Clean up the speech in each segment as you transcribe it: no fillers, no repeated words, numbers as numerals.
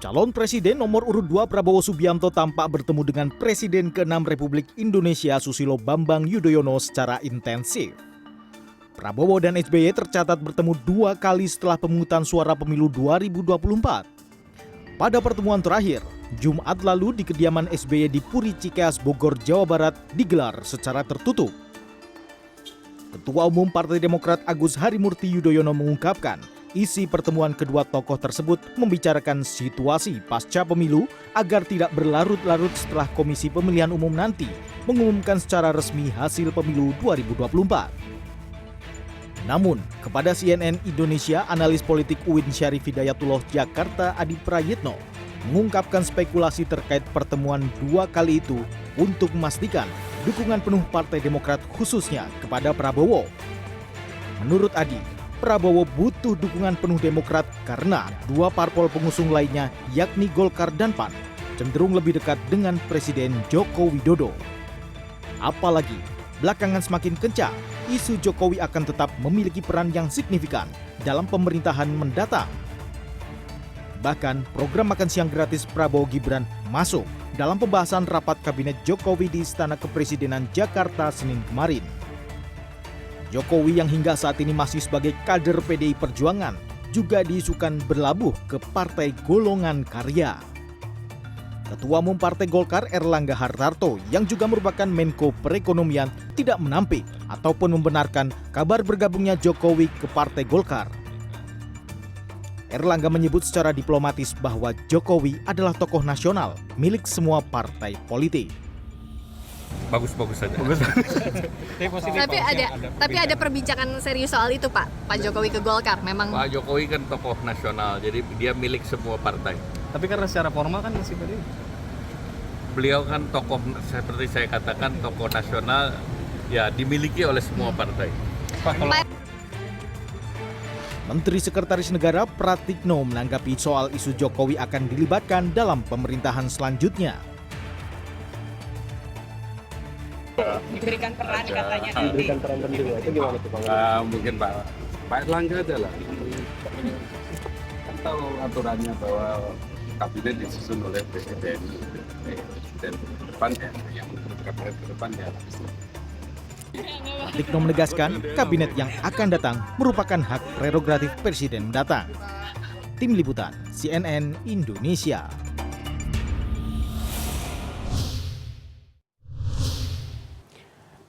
Calon Presiden nomor urut 2 Prabowo Subianto tampak bertemu dengan Presiden ke-6 Republik Indonesia Susilo Bambang Yudhoyono secara intensif. Prabowo dan SBY tercatat bertemu 2 kali setelah pemungutan suara pemilu 2024. Pada pertemuan terakhir, Jumat lalu di kediaman SBY di Puri Cikeas, Bogor, Jawa Barat digelar secara tertutup. Ketua Umum Partai Demokrat Agus Harimurti Yudhoyono mengungkapkan, isi pertemuan kedua tokoh tersebut membicarakan situasi pasca pemilu agar tidak berlarut-larut setelah Komisi Pemilihan Umum nanti mengumumkan secara resmi hasil pemilu 2024. Namun, kepada CNN Indonesia, analis politik UIN Syarif Hidayatullah Jakarta Adi Prayitno mengungkapkan spekulasi terkait pertemuan 2 kali itu untuk memastikan dukungan penuh Partai Demokrat khususnya kepada Prabowo. Menurut Adi, Prabowo butuh dukungan penuh Demokrat karena 2 parpol pengusung lainnya yakni Golkar dan PAN cenderung lebih dekat dengan Presiden Joko Widodo. Apalagi, belakangan semakin kencang, isu Jokowi akan tetap memiliki peran yang signifikan dalam pemerintahan mendatang. Bahkan, program makan siang gratis Prabowo Gibran masuk dalam pembahasan rapat Kabinet Jokowi di Istana Kepresidenan Jakarta Senin kemarin. Jokowi yang hingga saat ini masih sebagai kader PDI Perjuangan juga diisukan berlabuh ke Partai Golongan Karya. Ketua Umum Partai Golkar Erlangga Hartarto yang juga merupakan Menko Perekonomian tidak menampik ataupun membenarkan kabar bergabungnya Jokowi ke Partai Golkar. Erlangga menyebut secara diplomatis bahwa Jokowi adalah tokoh nasional milik semua partai politik. Bagus-bagus saja. Tapi ada perbincangan serius soal itu, Pak Jokowi ke Golkar. Memang Pak Jokowi kan tokoh nasional, jadi dia milik semua partai. Tapi karena secara formal kan masih PDI. Beliau kan tokoh, seperti saya katakan, tokoh nasional, ya dimiliki oleh semua partai. Menteri Sekretaris Negara Pratikno menanggapi soal isu Jokowi akan dilibatkan dalam pemerintahan selanjutnya. Diberikan peran katanya nanti. Diberikan peran penting itu gimana tuh Bang? Mungkin Pak Erlangga aja lah. Kan tahu aturannya bahwa kabinet disusun oleh presiden ke depannya, yang kabinet ke depannya. Pratikno menegaskan kabinet yang akan datang merupakan hak prerogatif presiden mendatang. Tim Liputan CNN Indonesia.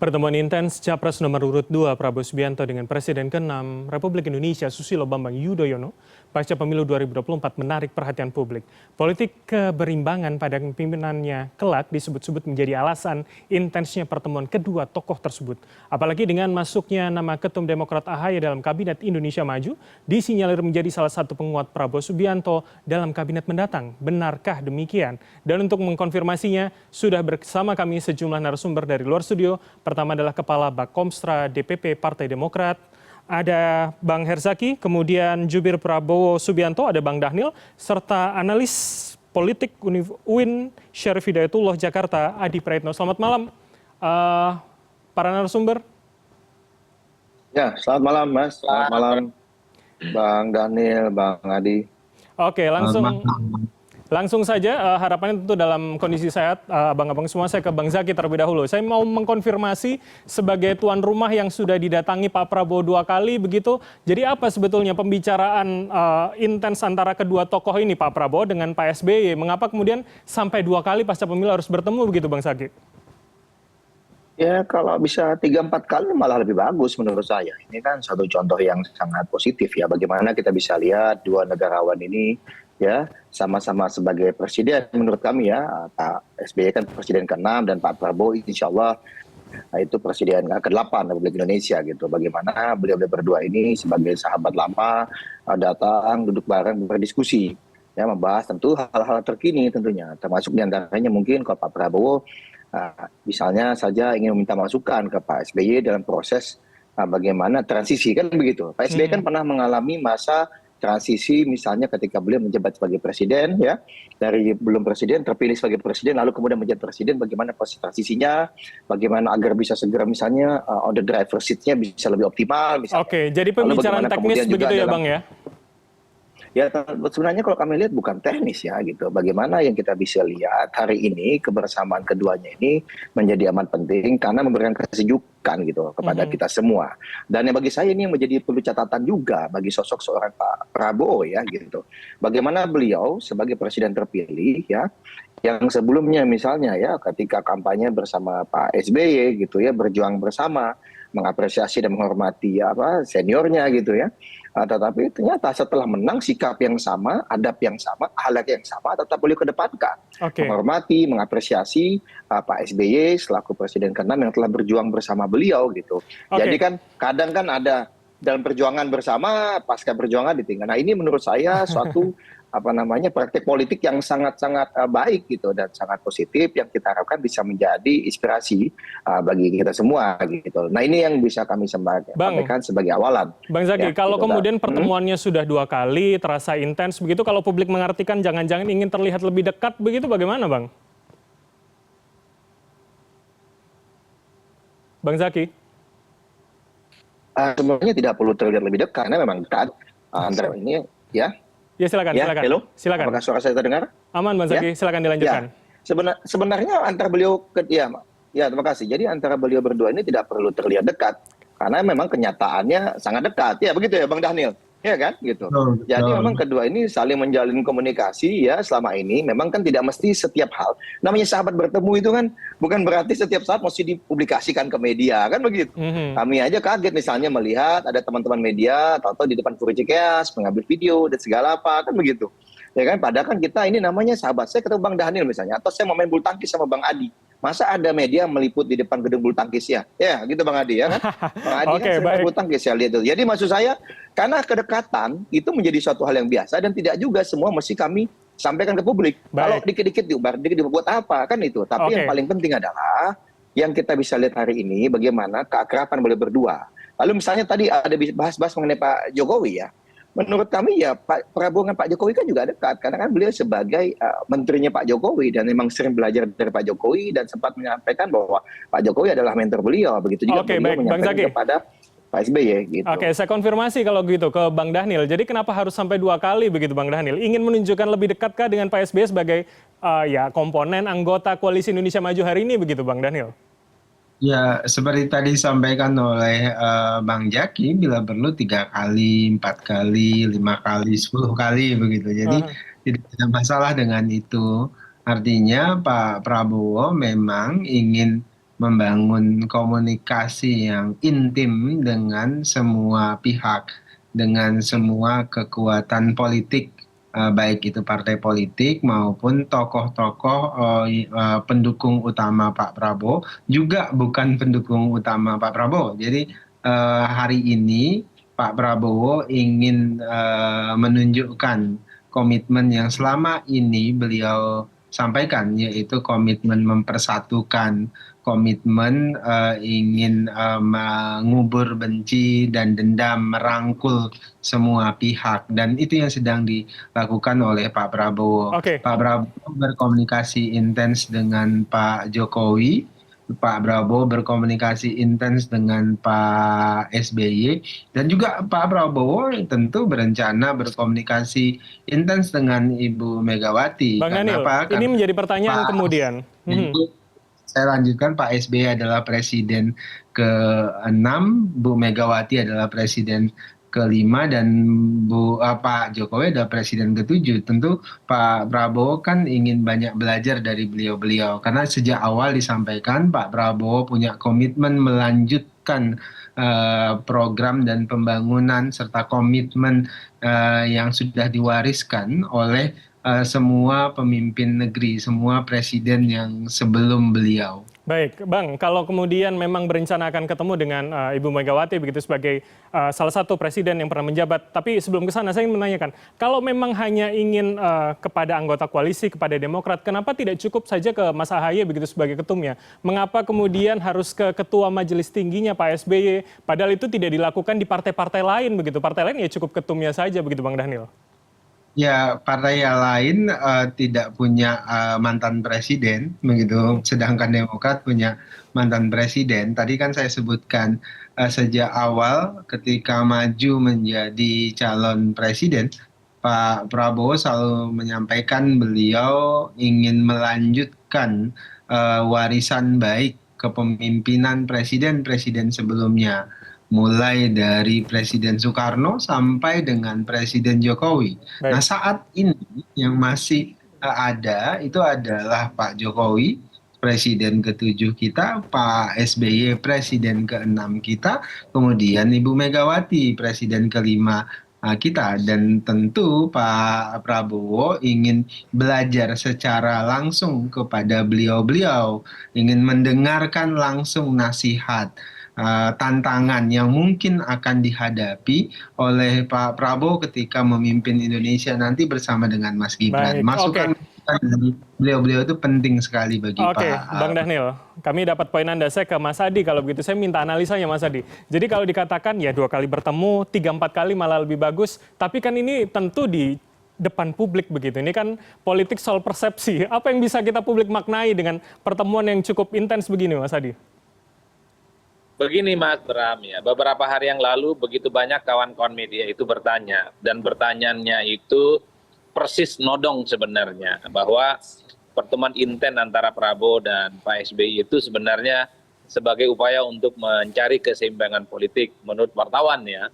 Pertemuan intens Capres nomor urut 2 Prabowo Subianto dengan Presiden ke-6 Republik Indonesia Susilo Bambang Yudhoyono pasca pemilu 2024 menarik perhatian publik. Politik keberimbangan pada pimpinannya kelak disebut-sebut menjadi alasan intensnya pertemuan kedua tokoh tersebut. Apalagi dengan masuknya nama Ketum Demokrat AHY dalam Kabinet Indonesia Maju, disinyalir menjadi salah satu penguat Prabowo Subianto dalam kabinet mendatang. Benarkah demikian? Dan untuk mengkonfirmasinya, sudah bersama kami sejumlah narasumber dari luar studio. Pertama adalah Kepala Bakomstra DPP Partai Demokrat, ada Bang Herzaki, kemudian Jubir Prabowo Subianto, ada Bang Dhanil, serta analis politik UIN Syarif Hidayatullah Jakarta, Adi Prayitno. Selamat malam, para narasumber. Ya, selamat malam Mas, selamat malam Bang Dhanil, Bang Adi. Oke, langsung saja, harapannya tentu dalam kondisi sehat, abang-abang semua. Saya ke Bang Zaki terlebih dahulu. Saya mau mengkonfirmasi sebagai tuan rumah yang sudah didatangi Pak Prabowo 2 kali begitu. Jadi apa sebetulnya pembicaraan intens antara kedua tokoh ini, Pak Prabowo dengan Pak SBY? Mengapa kemudian sampai 2 kali pasca pemilu harus bertemu begitu, Bang Zaki? Ya, kalau bisa 3-4 kali malah lebih bagus menurut saya. Ini kan satu contoh yang sangat positif ya. Bagaimana kita bisa lihat 2 negarawan ini ya sama-sama sebagai presiden menurut kami ya. Pak SBY kan presiden ke-6 dan Pak Prabowo insya Allah itu presiden ke-8 Republik Indonesia gitu. Bagaimana beliau-beliau berdua ini sebagai sahabat lama datang duduk bareng berdiskusi ya, membahas tentu hal-hal terkini tentunya, termasuk diantaranya mungkin kalau Pak Prabowo misalnya saja ingin meminta masukan ke Pak SBY dalam proses bagaimana transisi kan begitu. Pak SBY kan pernah mengalami masa transisi misalnya ketika beliau menjabat sebagai presiden ya, dari belum presiden terpilih sebagai presiden lalu kemudian menjadi presiden, bagaimana proses transisinya, bagaimana agar bisa segera misalnya on the driver seat-nya bisa lebih optimal misalnya. Oke, jadi pembicaraan teknis begitu ya Bang ya? Ya, sebenarnya kalau kami lihat bukan teknis ya gitu. Bagaimana yang kita bisa lihat hari ini kebersamaan keduanya ini menjadi amat penting karena memberikan kesejukan gitu kepada kita semua. Dan yang bagi saya ini yang menjadi perlu catatan juga bagi sosok seorang Pak Prabowo ya gitu. Bagaimana beliau sebagai presiden terpilih ya, yang sebelumnya misalnya ya ketika kampanye bersama Pak SBY gitu ya, berjuang bersama, mengapresiasi dan menghormati seniornya gitu ya. Tetapi ternyata setelah menang sikap yang sama, adab yang sama, akhlak yang sama tetap beliau kedepankan. Menghormati, mengapresiasi Pak SBY selaku presiden ke-6 yang telah berjuang bersama beliau gitu. Jadi kan kadang kan ada dalam perjuangan bersama, pasca perjuangan ditinggal. Nah ini menurut saya suatu praktik politik yang sangat-sangat baik gitu dan sangat positif yang kita harapkan bisa menjadi inspirasi bagi kita semua gitu. Nah ini yang bisa kami sampaikan sebagai awalan. Bang Zaky, ya, kalau gitu, kemudian pertemuannya sudah 2 kali, terasa intens begitu, kalau publik mengartikan jangan-jangan ingin terlihat lebih dekat begitu, bagaimana Bang? Bang Zaky? Sebenarnya tidak perlu terlihat lebih dekat, karena memang dekat antara ini ya. Ya silakan, Ya, silakan. hello? Silakan. Apakah suara saya terdengar? Aman Bang Zaky, silakan dilanjutkan. Sebenarnya antara beliau terima kasih. Jadi antara beliau berdua ini tidak perlu terlihat dekat karena memang kenyataannya sangat dekat. Ya begitu ya Bang Dhanil. Ya kan gitu. Jadi memang kedua ini saling menjalin komunikasi ya selama ini. Memang kan tidak mesti setiap hal. Namanya sahabat bertemu itu kan bukan berarti setiap saat mesti dipublikasikan ke media kan begitu. Kami aja kaget misalnya melihat ada teman-teman media tahu-tahu di depan Puri Cikeas mengambil video dan segala apa kan begitu. Ya kan padahal kan kita ini namanya sahabat. Saya ketemu Bang Dhanil misalnya atau saya mau main bulu tangkis sama Bang Adi. Masa ada media meliput di depan gedung bulu tangkisnya? Ya, gitu Bang Adi ya kan. Bang Adi kan sering bulu tangkis ya lihat itu. Jadi maksud saya karena kedekatan itu menjadi suatu hal yang biasa dan tidak juga semua mesti kami sampaikan ke publik. Kalau dikit-dikit diubar, dikit buat apa kan itu. Tapi yang paling penting adalah yang kita bisa lihat hari ini bagaimana keakraban beliau berdua. Lalu misalnya tadi ada bahas-bahas mengenai Pak Jokowi ya. Menurut kami ya Pak Prabowo dengan Pak Jokowi kan juga dekat karena kan beliau sebagai menterinya Pak Jokowi dan memang sering belajar dari Pak Jokowi dan sempat menyampaikan bahwa Pak Jokowi adalah mentor beliau. Begitu juga beliau menyampaikan kepada Pak SBY gitu. Oke, saya konfirmasi kalau gitu ke Bang Dhanil. Jadi kenapa harus sampai 2 kali begitu Bang Dhanil? Ingin menunjukkan lebih dekatkah dengan Pak SBY sebagai komponen anggota Koalisi Indonesia Maju hari ini begitu Bang Dhanil? Ya, seperti tadi disampaikan oleh Bang Zaky, bila perlu 3 kali, 4 kali, 5 kali, 10 kali begitu. Jadi tidak ada masalah dengan itu. Artinya Pak Prabowo memang ingin membangun komunikasi yang intim dengan semua pihak, dengan semua kekuatan politik, baik itu partai politik maupun tokoh-tokoh pendukung utama Pak Prabowo, juga bukan pendukung utama Pak Prabowo. Jadi hari ini Pak Prabowo ingin menunjukkan komitmen yang selama ini beliau sampaikan, yaitu komitmen mempersatukan, komitmen ingin mengubur benci dan dendam, merangkul semua pihak, dan itu yang sedang dilakukan oleh Pak Prabowo. Pak Prabowo berkomunikasi intens dengan Pak Jokowi, Pak Prabowo berkomunikasi intens dengan Pak SBY, dan juga Pak Prabowo tentu berencana berkomunikasi intens dengan Ibu Megawati. Bang Dhanil, ini menjadi pertanyaan kemudian. Saya lanjutkan, Pak SBY adalah presiden ke-6, Bu Megawati adalah presiden ke-5, dan Pak Jokowi adalah presiden ke-7. Tentu Pak Prabowo kan ingin banyak belajar dari beliau-beliau, karena sejak awal disampaikan Pak Prabowo punya komitmen melanjutkan program dan pembangunan serta komitmen yang sudah diwariskan oleh semua pemimpin negeri, semua presiden yang sebelum beliau. Baik, Bang, kalau kemudian memang berencana akan ketemu dengan Ibu Megawati begitu sebagai salah satu presiden yang pernah menjabat, tapi sebelum ke sana saya ingin menanyakan, kalau memang hanya ingin kepada anggota koalisi, kepada Demokrat, kenapa tidak cukup saja ke Mas Ahaye begitu sebagai ketumnya? Mengapa kemudian harus ke ketua majelis tingginya Pak SBY, padahal itu tidak dilakukan di partai-partai lain begitu? Partai lain ya cukup ketumnya saja begitu Bang Dhanil? Ya, partai yang lain tidak punya mantan presiden, begitu. Sedangkan Demokrat punya mantan presiden. Tadi kan saya sebutkan sejak awal ketika maju menjadi calon presiden, Pak Prabowo selalu menyampaikan beliau ingin melanjutkan warisan baik kepemimpinan presiden-presiden sebelumnya, mulai dari Presiden Soekarno sampai dengan Presiden Jokowi. Baik. Nah, saat ini yang masih ada itu adalah Pak Jokowi, Presiden ke-7 kita, Pak SBY, Presiden ke-6 kita, kemudian Ibu Megawati, Presiden ke-5 kita. Dan tentu Pak Prabowo ingin belajar secara langsung kepada beliau-beliau, ingin mendengarkan langsung nasihat, tantangan yang mungkin akan dihadapi oleh Pak Prabowo ketika memimpin Indonesia nanti bersama dengan Mas Gibran. Baik, Masukan dari beliau-beliau itu penting sekali bagi Oke, Pak. Bang Dhanil, kami dapat poin Anda. Saya ke Mas Adi, kalau begitu saya minta analisanya Mas Adi. Jadi kalau dikatakan ya 2 kali bertemu, 3-4 kali malah lebih bagus, tapi kan ini tentu di depan publik begitu. Ini kan politik soal persepsi. Apa yang bisa kita publik maknai dengan pertemuan yang cukup intens begini, Mas Adi? Begini Mas Bram, ya, beberapa hari yang lalu begitu banyak kawan-kawan media itu bertanya, dan pertanyaannya itu persis nodong sebenarnya, bahwa pertemuan intens antara Prabowo dan Pak SBY itu sebenarnya sebagai upaya untuk mencari keseimbangan politik menurut wartawan ya.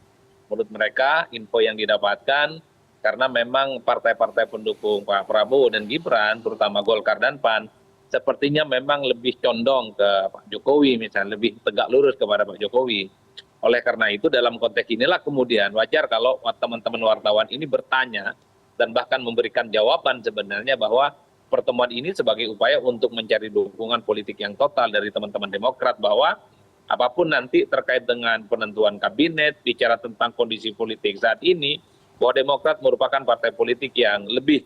Menurut mereka info yang didapatkan, karena memang partai-partai pendukung Pak Prabowo dan Gibran, terutama Golkar dan PAN, sepertinya memang lebih condong ke Pak Jokowi, misalnya lebih tegak lurus kepada Pak Jokowi. Oleh karena itu dalam konteks inilah kemudian wajar kalau teman-teman wartawan ini bertanya dan bahkan memberikan jawaban sebenarnya bahwa pertemuan ini sebagai upaya untuk mencari dukungan politik yang total dari teman-teman Demokrat, bahwa apapun nanti terkait dengan penentuan kabinet, bicara tentang kondisi politik saat ini, bahwa Demokrat merupakan partai politik yang lebih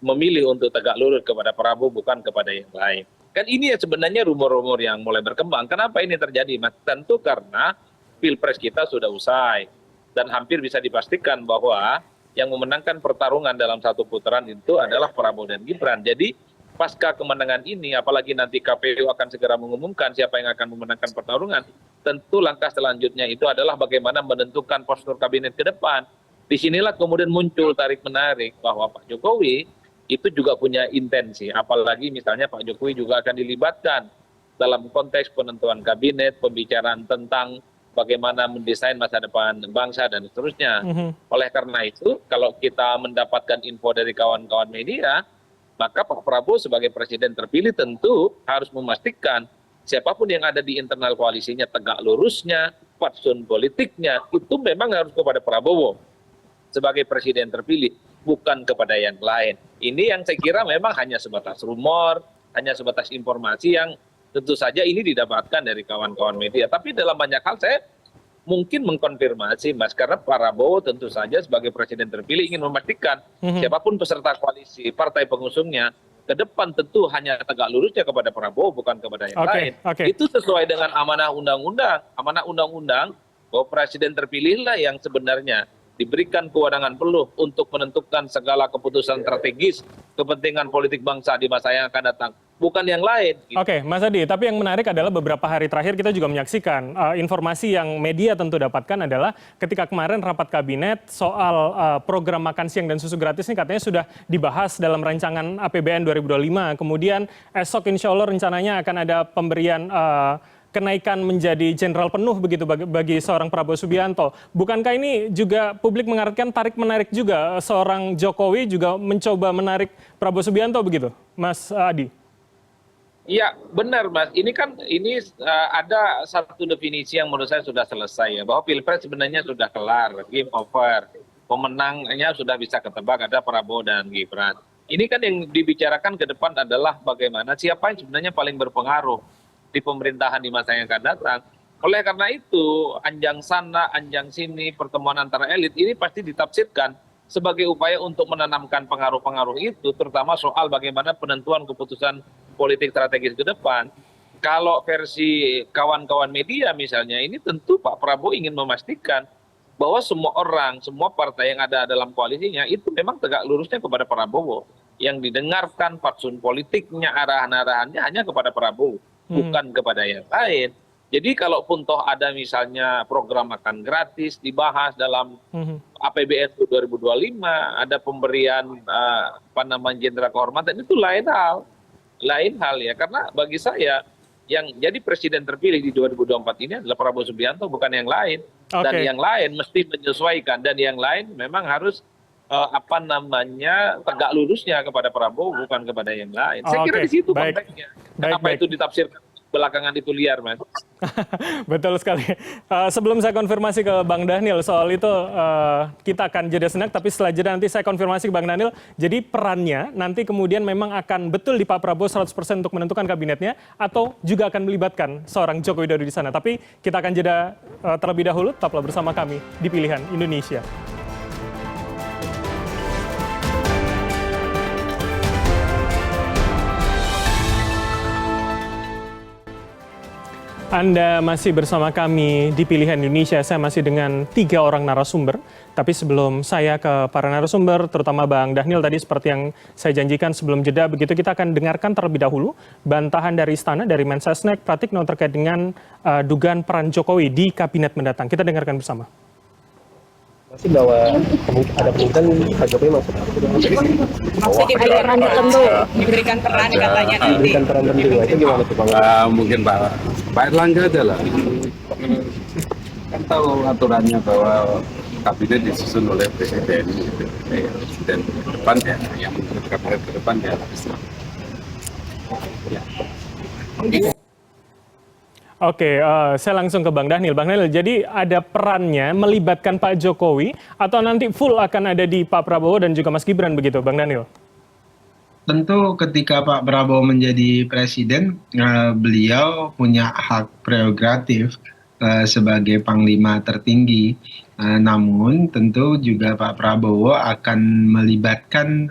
memilih untuk tegak lurus kepada Prabowo bukan kepada yang lain. Kan ini ya sebenarnya rumor-rumor yang mulai berkembang. Kenapa ini terjadi, Mas? Tentu karena Pilpres kita sudah usai dan hampir bisa dipastikan bahwa yang memenangkan pertarungan dalam satu putaran itu adalah Prabowo dan Gibran. Jadi pasca kemenangan ini, apalagi nanti KPU akan segera mengumumkan siapa yang akan memenangkan pertarungan, tentu langkah selanjutnya itu adalah bagaimana menentukan postur kabinet ke depan. Disinilah kemudian muncul tarik-menarik bahwa Pak Jokowi itu juga punya intensi, apalagi misalnya Pak Jokowi juga akan dilibatkan dalam konteks penentuan kabinet, pembicaraan tentang bagaimana mendesain masa depan bangsa dan seterusnya. Oleh karena itu, kalau kita mendapatkan info dari kawan-kawan media, maka Pak Prabowo sebagai presiden terpilih tentu harus memastikan siapapun yang ada di internal koalisinya, tegak lurusnya, fatsun politiknya, itu memang harus kepada Prabowo sebagai presiden terpilih, bukan kepada yang lain. Ini yang saya kira memang hanya sebatas rumor, hanya sebatas informasi yang tentu saja ini didapatkan dari kawan-kawan media. Tapi dalam banyak hal saya mungkin mengkonfirmasi, Mas, karena Prabowo tentu saja sebagai presiden terpilih ingin memastikan siapapun peserta koalisi, partai pengusungnya, ke depan tentu hanya tegak lurusnya kepada Prabowo, bukan kepada yang lain. Itu sesuai dengan amanah undang-undang. Amanah undang-undang bahwa presiden terpilihlah yang sebenarnya diberikan kewenangan penuh untuk menentukan segala keputusan strategis kepentingan politik bangsa di masa yang akan datang, bukan yang lain. Oke, Mas Adi, tapi yang menarik adalah beberapa hari terakhir kita juga menyaksikan informasi yang media tentu dapatkan adalah ketika kemarin rapat kabinet soal program makan siang dan susu gratis ini katanya sudah dibahas dalam rancangan APBN 2025. Kemudian esok insya Allah rencananya akan ada pemberian kenaikan menjadi jenderal penuh begitu bagi seorang Prabowo Subianto. Bukankah ini juga publik mengartikan tarik-menarik juga, seorang Jokowi juga mencoba menarik Prabowo Subianto begitu, Mas Adi? Iya, benar, Mas. Ini kan ada satu definisi yang menurut saya sudah selesai ya, bahwa Pilpres sebenarnya sudah kelar, game over. Pemenangnya sudah bisa ketebak, ada Prabowo dan Gibran. Ini kan yang dibicarakan ke depan adalah bagaimana siapa yang sebenarnya paling berpengaruh di pemerintahan di masa yang akan datang. Oleh karena itu, anjang sana, anjang sini, pertemuan antara elit ini pasti ditafsirkan sebagai upaya untuk menanamkan pengaruh-pengaruh itu, terutama soal bagaimana penentuan keputusan politik strategis ke depan. Kalau versi kawan-kawan media misalnya, ini tentu Pak Prabowo ingin memastikan bahwa semua orang, semua partai yang ada dalam koalisinya itu memang tegak lurusnya kepada Prabowo. Yang didengarkan fatsun politiknya, arahan-arahannya hanya kepada Prabowo, bukan kepada yang lain. Jadi kalaupun toh ada misalnya program makan gratis dibahas dalam APBN untuk 2025, ada pemberian jenderal kehormatan, itu lain hal ya. Karena bagi saya yang jadi presiden terpilih di 2024 ini adalah Prabowo Subianto, bukan yang lain. Dan yang lain mesti menyesuaikan, dan yang lain memang harus tegak lurusnya kepada Prabowo, bukan kepada yang lain. Saya kira di situ konteksnya. Kenapa itu ditafsirkan belakangan itu liar, Mas? Betul sekali. Sebelum saya konfirmasi ke Bang Dhanil soal itu, kita akan jeda senak, tapi setelah jeda nanti saya konfirmasi ke Bang Dhanil. Jadi perannya nanti kemudian memang akan betul di Pak Prabowo 100% untuk menentukan kabinetnya, atau juga akan melibatkan seorang Joko Widodo di sana. Tapi kita akan jeda terlebih dahulu, tetaplah bersama kami di Pilihan Indonesia. Anda masih bersama kami di Pilihan Indonesia. Saya masih dengan 3 orang narasumber. Tapi sebelum saya ke para narasumber, terutama Bang Dhanil tadi seperti yang saya janjikan sebelum jeda, begitu kita akan dengarkan terlebih dahulu bantahan dari Istana, dari Mensesnek Pratikno terkait dengan dugaan peran Jokowi di kabinet mendatang. Kita dengarkan bersama. Masih bahwa ada kemungkinan Pak Jokowi masuk. Masih diberikan peran katanya nanti. Diberikan peran penting, itu gimana tuh Pak? Mungkin Pak Erlangga aja lah. Kan tahu aturannya bahwa kabinet disusun oleh presiden ke depan ya, yang menurut kabinet ke depan ya. Oke, saya langsung ke Bang Dhanil. Bang Dhanil, jadi ada perannya melibatkan Pak Jokowi atau nanti full akan ada di Pak Prabowo dan juga Mas Gibran begitu, Bang Dhanil? Tentu ketika Pak Prabowo menjadi presiden, beliau punya hak prerogatif sebagai panglima tertinggi. Namun tentu juga Pak Prabowo akan melibatkan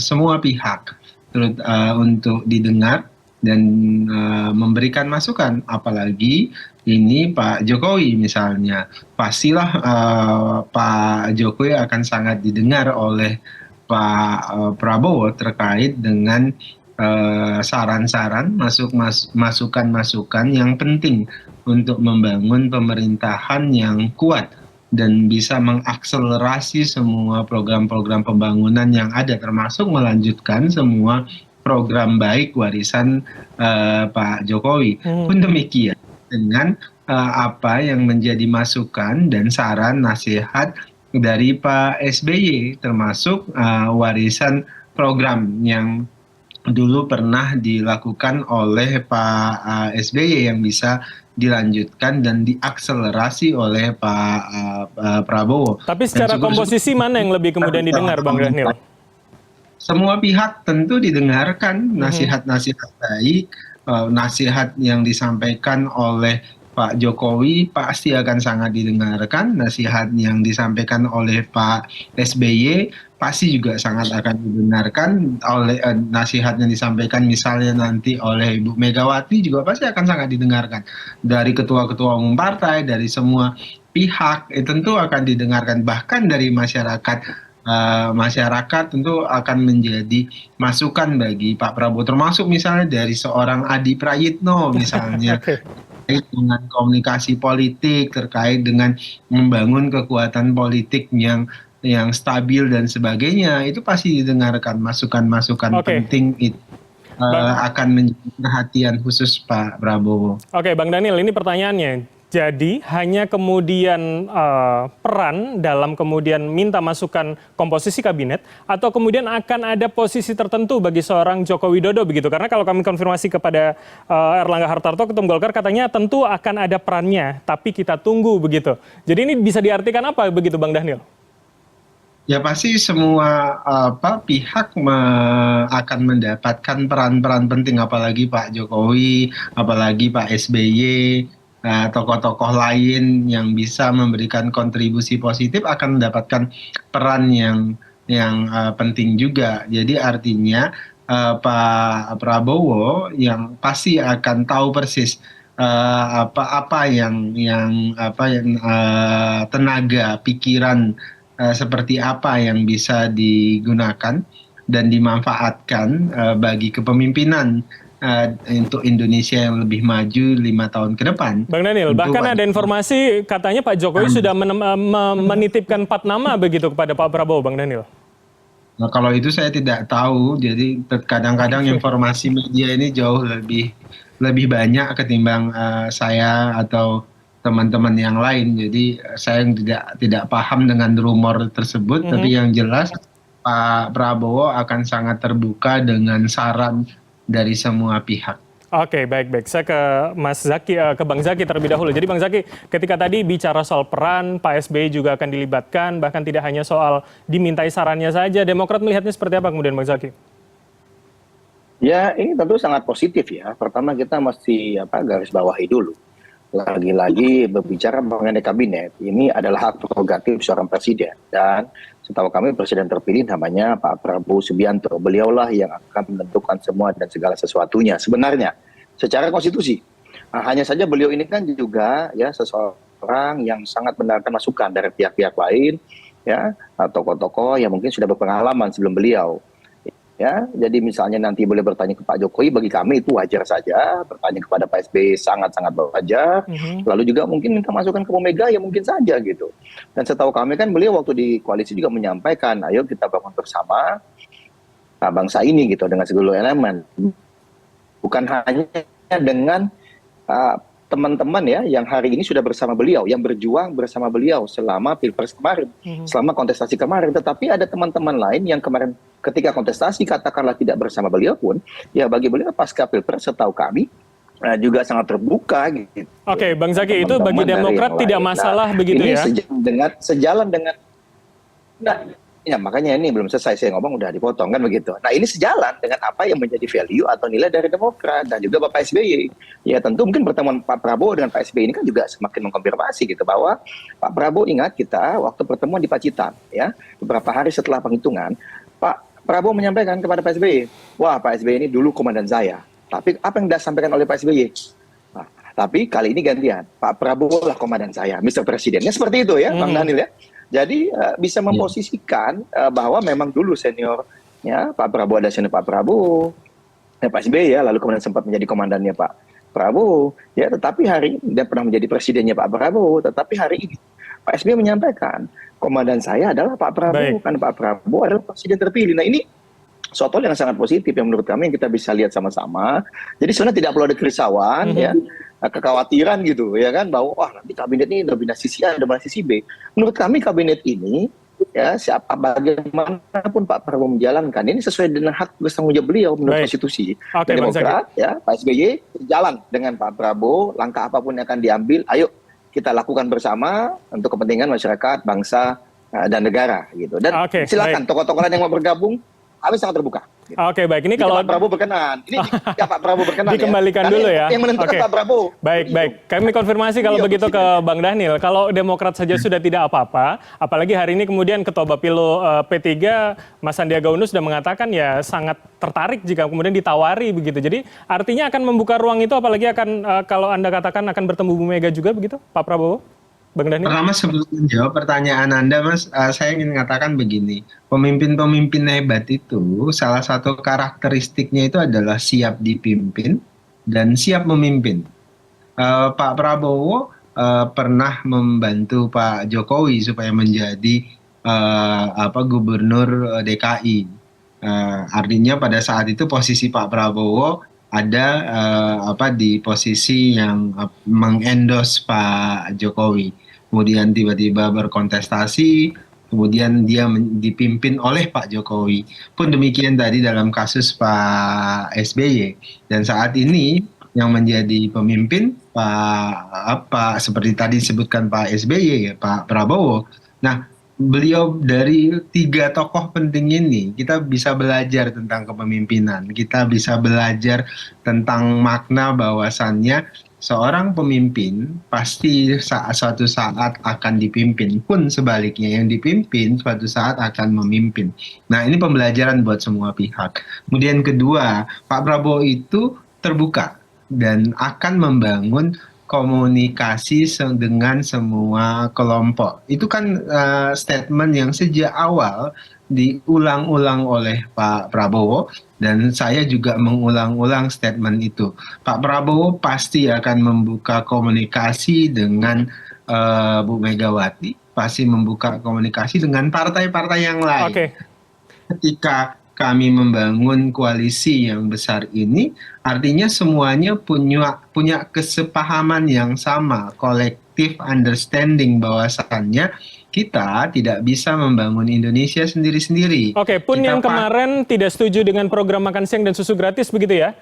semua pihak untuk didengar dan memberikan masukan, apalagi ini Pak Jokowi misalnya, pastilah Pak Jokowi akan sangat didengar oleh Pak Prabowo terkait dengan saran-saran, masukan-masukan yang penting untuk membangun pemerintahan yang kuat dan bisa mengakselerasi semua program-program pembangunan yang ada, termasuk melanjutkan semua program baik warisan Pak Jokowi. Pun demikian dengan apa yang menjadi masukan dan saran nasihat dari Pak SBY, termasuk warisan program yang dulu pernah dilakukan oleh Pak SBY yang bisa dilanjutkan dan diakselerasi oleh Pak Prabowo. Tapi secara komposisi mana yang lebih kemudian didengar, Bang Dhanil? Semua pihak tentu didengarkan nasihat-nasihat baik, nasihat yang disampaikan oleh Pak Jokowi pasti akan sangat didengarkan, nasihat yang disampaikan oleh Pak SBY pasti juga sangat akan didengarkan, oleh nasihat yang disampaikan misalnya nanti oleh Ibu Megawati juga pasti akan sangat didengarkan, dari ketua-ketua umum partai, dari semua pihak tentu akan didengarkan, bahkan dari masyarakat tentu akan menjadi masukan bagi Pak Prabowo, termasuk misalnya dari seorang Adi Prayitno misalnya terkait dengan komunikasi politik, terkait dengan membangun kekuatan politik yang stabil dan sebagainya, itu pasti didengarkan masukan-masukan penting itu akan menjadi perhatian khusus Pak Prabowo. Oke, Bang Dhanil, ini pertanyaannya. Jadi hanya kemudian peran dalam kemudian minta masukan komposisi kabinet, atau kemudian akan ada posisi tertentu bagi seorang Joko Widodo begitu? Karena kalau kami konfirmasi kepada Erlangga Hartarto, Ketum Golkar, katanya tentu akan ada perannya, tapi kita tunggu begitu. Jadi ini bisa diartikan apa begitu, Bang Dhanil? Ya pasti semua pihak akan mendapatkan peran-peran penting, apalagi Pak Jokowi, apalagi Pak SBY, tokoh-tokoh lain yang bisa memberikan kontribusi positif akan mendapatkan peran yang penting juga. Jadi artinya Pak Prabowo yang pasti akan tahu persis tenaga pikiran seperti apa yang bisa digunakan dan dimanfaatkan bagi kepemimpinan untuk Indonesia yang lebih maju 5 tahun ke depan. Bang Daniel, Tentu bahkan ada informasi katanya Pak Jokowi sudah menitipkan 4 nama begitu kepada Pak Prabowo, Bang Daniel. Nah, kalau itu saya tidak tahu. Jadi kadang-kadang informasi media ini jauh lebih banyak ketimbang saya atau teman-teman yang lain. Jadi saya tidak paham dengan rumor tersebut. Tapi yang jelas Pak Prabowo akan sangat terbuka dengan saran dari semua pihak. Oke, baik. Saya ke Mas Zaky, ke Bang Zaky terlebih dahulu. Jadi Bang Zaky, ketika tadi bicara soal peran, Pak SBY juga akan dilibatkan, bahkan tidak hanya soal dimintai sarannya saja, Demokrat melihatnya seperti apa kemudian Bang Zaky? Ya, ini tentu sangat positif ya. Pertama kita mesti garis bawahi dulu. Lagi-lagi berbicara mengenai kabinet, ini adalah hak prerogatif seorang presiden. Dan setahu kami presiden terpilih namanya Pak Prabowo Subianto. Beliaulah yang akan menentukan semua dan segala sesuatunya sebenarnya secara konstitusi. Nah, hanya saja beliau ini kan juga ya seseorang yang sangat mendengarkan masukan dari pihak-pihak lain, ya tokoh-tokoh yang mungkin sudah berpengalaman sebelum beliau. Ya, jadi misalnya nanti boleh bertanya ke Pak Jokowi, bagi kami itu wajar saja. Bertanya kepada Pak SBY sangat-sangat wajar. Lalu juga mungkin minta masukan ke Bu Mega ya mungkin saja gitu. Dan setahu kami kan beliau waktu di koalisi juga menyampaikan, ayo kita bangun bersama bangsa ini gitu dengan seluruh elemen. Bukan hanya dengan teman-teman ya yang hari ini sudah bersama beliau, yang berjuang bersama beliau selama Pilpres kemarin, selama kontestasi kemarin, tetapi ada teman-teman lain yang kemarin ketika kontestasi katakanlah tidak bersama beliau pun, ya bagi beliau pasca Pilpres setahu kami juga sangat terbuka gitu. Oke, Bang Zaky, itu bagi Demokrat tidak masalah begitu ini ya? Sejalan dengan ya makanya ini belum selesai saya ngomong udah dipotong kan begitu. Nah ini sejalan dengan apa yang menjadi value atau nilai dari Demokrat dan juga Bapak SBY. Ya tentu mungkin pertemuan Pak Prabowo dengan Pak SBY ini kan juga semakin mengkonfirmasi gitu bahwa Pak Prabowo ingat kita waktu pertemuan di Pacitan ya beberapa hari setelah penghitungan Pak Prabowo menyampaikan kepada Pak SBY, wah Pak SBY ini dulu komandan saya. Tapi apa yang disampaikan oleh Pak SBY? Nah, tapi kali ini gantian Pak Prabowo lah komandan saya, Mr. Presidennya seperti itu ya Bang Daniel ya. Jadi bisa memposisikan bahwa memang dulu seniornya Pak Prabowo ada senior Pak Prabowo, Pak SBY ya, lalu kemudian sempat menjadi komandannya Pak Prabowo, ya. Tetapi hari ini dia pernah menjadi presidennya Pak Prabowo, tetapi hari ini Pak SBY menyampaikan komandan saya adalah Pak Prabowo, kan Pak Prabowo adalah presiden terpilih. Nah ini suatu hal yang sangat positif yang menurut kami yang kita bisa lihat sama-sama. Jadi sebenarnya tidak perlu ada kerisauan ya, kekhawatiran gitu ya kan bahwa wah nanti kabinet ini dominasi si A, dominasi si B. Menurut kami kabinet ini ya siapa bagaimanapun Pak Prabowo menjalankan ini sesuai dengan hak tanggung jawab beliau menurut konstitusi. Demokrat ya Pak SBY jalan dengan Pak Prabowo, langkah apapun yang akan diambil, ayo kita lakukan bersama untuk kepentingan masyarakat, bangsa dan negara gitu. Dan silakan tokoh-tokoh lain yang mau bergabung, kami sangat terbuka. Gitu. Oke, baik. Ini kalau Pak Prabowo berkenan, ini jika Pak Prabowo berkenan dikembalikan ya. dulu ya. Yang menentukan Pak Prabowo. Baik. Kami konfirmasi kalau begitu ke Bang Daniel. Kalau Demokrat saja sudah tidak apa-apa, apalagi hari ini kemudian Ketua Bapilo P3 Mas Sandiaga Uno sudah mengatakan ya sangat tertarik jika kemudian ditawari begitu. Jadi artinya akan membuka ruang itu, apalagi akan kalau Anda katakan akan bertemu Bu Mega juga begitu, Pak Prabowo? Bang Daniel? Pertama sebelum menjawab pertanyaan Anda, Mas, saya ingin mengatakan begini. Pemimpin-pemimpin hebat itu salah satu karakteristiknya itu adalah siap dipimpin dan siap memimpin. Pak Prabowo pernah membantu Pak Jokowi supaya menjadi gubernur DKI. Artinya pada saat itu posisi Pak Prabowo ada di posisi yang mengendos Pak Jokowi. Kemudian tiba-tiba berkontestasi, kemudian dia dipimpin oleh Pak Jokowi. Pun demikian tadi dalam kasus Pak SBY. Dan saat ini yang menjadi pemimpin Pak seperti tadi disebutkan Pak SBY, Pak Prabowo. Nah, beliau dari 3 tokoh penting ini kita bisa belajar tentang kepemimpinan, kita bisa belajar tentang makna bahwasannya seorang pemimpin pasti suatu saat akan dipimpin, pun sebaliknya yang dipimpin suatu saat akan memimpin. Nah ini pembelajaran buat semua pihak. Kemudian kedua, Pak Prabowo itu terbuka dan akan membangun komunikasi dengan semua kelompok. Itu kan statement yang sejak awal diulang-ulang oleh Pak Prabowo, dan saya juga mengulang-ulang statement itu. Pak Prabowo pasti akan membuka komunikasi dengan Bu Megawati, pasti membuka komunikasi dengan partai-partai yang lain. Oke. Ketika kami membangun koalisi yang besar ini, artinya semuanya punya kesepahaman yang sama, collective understanding bahwasannya kita tidak bisa membangun Indonesia sendiri-sendiri. Oke, pun Kita yang kemarin tidak setuju dengan program makan siang dan susu gratis begitu ya,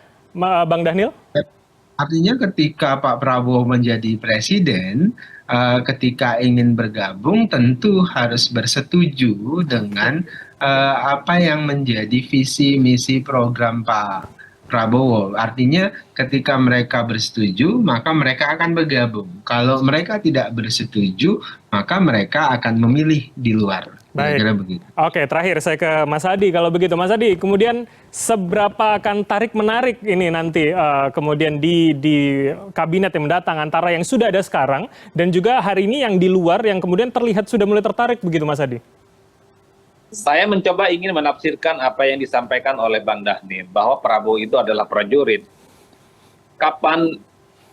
Bang Dhanil? Artinya ketika Pak Prabowo menjadi presiden, ketika ingin bergabung tentu harus bersetuju dengan apa yang menjadi visi misi program Pak Prabowo. Artinya ketika mereka bersetuju, maka mereka akan bergabung. Kalau mereka tidak bersetuju, maka mereka akan memilih di luar. Baik. Kira-kira begitu. Oke, terakhir saya ke Mas Adi. Kalau begitu, Mas Adi, kemudian seberapa akan tarik-menarik ini nanti kemudian di kabinet yang mendatang antara yang sudah ada sekarang dan juga hari ini yang di luar yang kemudian terlihat sudah mulai tertarik begitu, Mas Adi? Saya mencoba ingin menafsirkan apa yang disampaikan oleh Bang Dhanil, bahwa Prabowo itu adalah prajurit. Kapan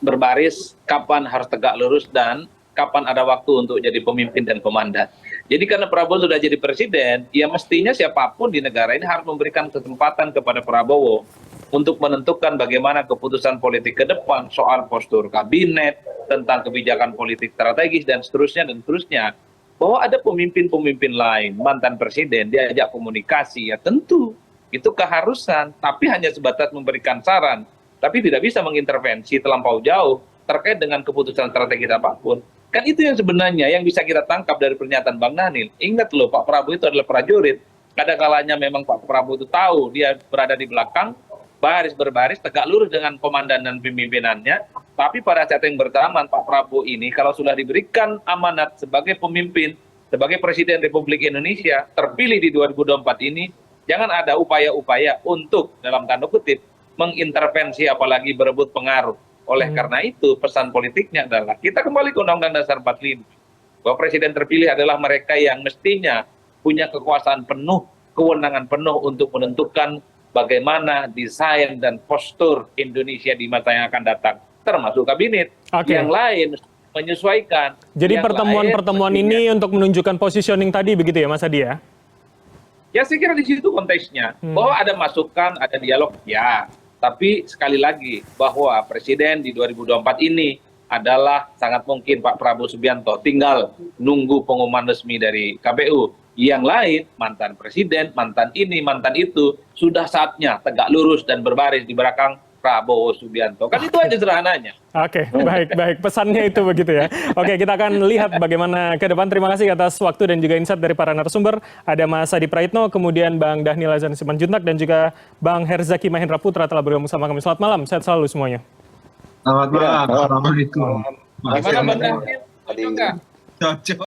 berbaris, kapan harus tegak lurus, dan kapan ada waktu untuk jadi pemimpin dan komandan. Jadi karena Prabowo sudah jadi presiden, ya mestinya siapapun di negara ini harus memberikan kesempatan kepada Prabowo untuk menentukan bagaimana keputusan politik ke depan soal postur kabinet, tentang kebijakan politik strategis, dan seterusnya, dan seterusnya. Bahwa ada pemimpin-pemimpin lain, mantan presiden, diajak komunikasi, ya tentu itu keharusan, tapi hanya sebatas memberikan saran, tapi tidak bisa mengintervensi terlampau jauh terkait dengan keputusan strategis apapun. Kan itu yang sebenarnya yang bisa kita tangkap dari pernyataan Bang Dhanil. Ingat loh, Pak Prabowo itu adalah prajurit. Kadang-kalanya memang Pak Prabowo itu tahu dia berada di belakang, baris berbaris, tegak lurus dengan komandan dan pemimpinannya. Tapi pada saat yang bersamaan Pak Prabowo ini kalau sudah diberikan amanat sebagai pemimpin, sebagai Presiden Republik Indonesia, terpilih di 2024 ini, jangan ada upaya-upaya untuk, dalam tanda kutip, mengintervensi apalagi berebut pengaruh. Oleh karena itu, pesan politiknya adalah kita kembali ke Undang-Undang Dasar 45, bahwa presiden terpilih adalah mereka yang mestinya punya kekuasaan penuh, kewenangan penuh untuk menentukan bagaimana desain dan postur Indonesia di masa yang akan datang, termasuk kabinet. Yang lain menyesuaikan. Jadi pertemuan-pertemuan ini untuk menunjukkan positioning tadi begitu ya Mas Adi ya? Ya saya kira di situ konteksnya, bahwa ada masukan, ada dialog, ya. Tapi sekali lagi bahwa presiden di 2024 ini adalah sangat mungkin Pak Prabowo Subianto, tinggal nunggu pengumuman resmi dari KPU. Yang lain, mantan presiden, mantan ini, mantan itu, sudah saatnya tegak lurus dan berbaris di belakang Prabowo Subianto. Kan itu aja sederhananya. Oke, baik. Pesannya itu begitu ya. Oke, kita akan lihat bagaimana ke depan. Terima kasih atas waktu dan juga insight dari para narasumber. Ada Mas Adi Praitno, kemudian Bang Dhanil Ladzan Simanjuntak, dan juga Bang Herzaki Mahendra Putra telah bergabung sama kami. Selamat malam, sehat selalu semuanya. Selamat malam. Assalamualaikum. Gimana Bang Dhanil? Cocok nggak? Cocok.